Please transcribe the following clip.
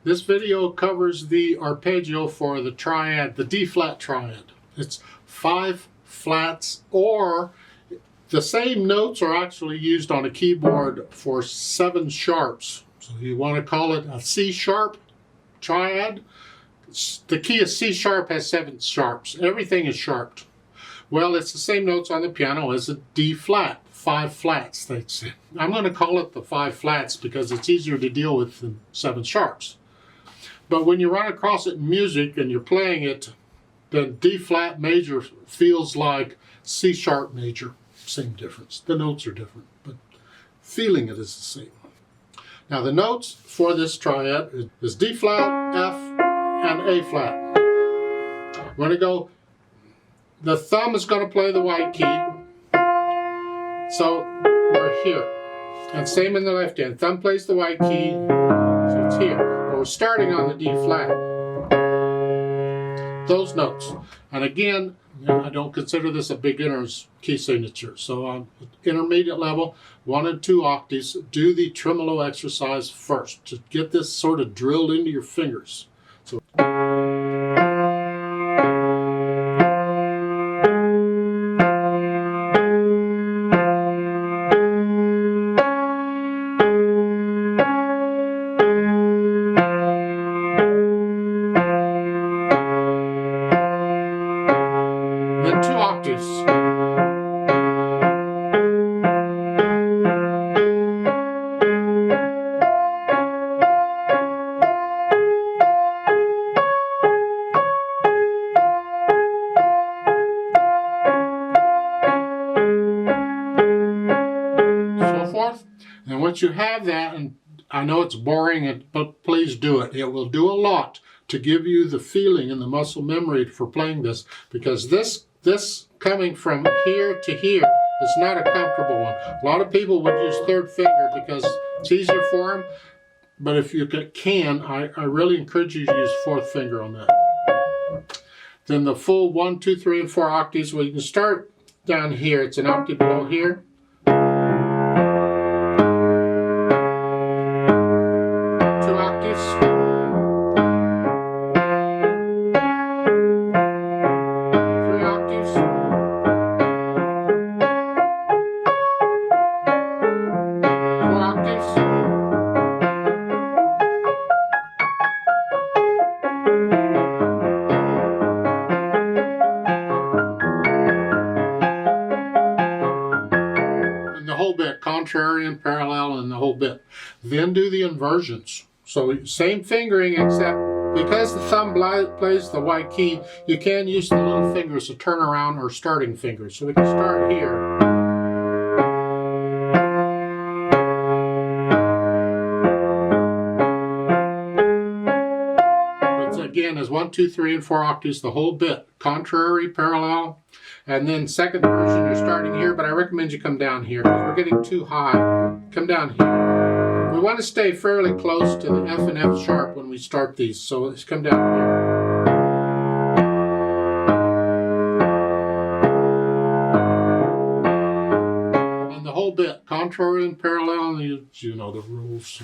This video covers the arpeggio for the triad, the D-flat triad. It's 5 flats, or the same notes are actually used on a keyboard for 7 sharps. So you want to call it a C-sharp triad. The key of C-sharp has 7 sharps. Everything is sharped. Well, it's the same notes on the piano as a D-flat. 5 flats, they say. I'm going to call it the 5 flats because it's easier to deal with than 7 sharps. But when you run across it in music and you're playing it, the D-flat major feels like C-sharp major. Same difference. The notes are different, but feeling it is the same. Now the notes for this triad is D-flat, F, and A-flat. We're going to go, the thumb is going to play the white key. So we're here. And same in the left hand. Thumb plays the white key, so it's here. But we're starting on the D-flat. Those notes. And again, I don't consider this a beginner's key signature. So on intermediate level, 1 and 2 octaves, do the tremolo exercise first to get this sort of drilled into your fingers. So then 2 octaves. So forth. And once you have that, and I know it's boring, but please do it. It will do a lot to give you the feeling and the muscle memory for playing this, because this coming from here to here is not a comfortable one. A lot of people would use 3rd finger because it's easier for them, but if you can, I really encourage you to use 4th finger on that. Then the full 1, 2, 3, and 4 octaves, well, you can start down here. It's an octave below here. 2 octaves. 3 octaves. 4 octaves. And the whole bit, contrary and parallel and the whole bit. Then do the inversions. So same fingering, except because the thumb plays the white key, you can use the little fingers to turn around or starting fingers. So we can start here. But again, is 1, 2, 3, and 4 octaves, the whole bit. Contrary, parallel. And then second version, you're starting here, but I recommend you come down here because we're getting too high. Come down here. We want to stay fairly close to the F and F sharp when we start these, so let's come down here. And the whole bit, contrary and parallel, you know the rules.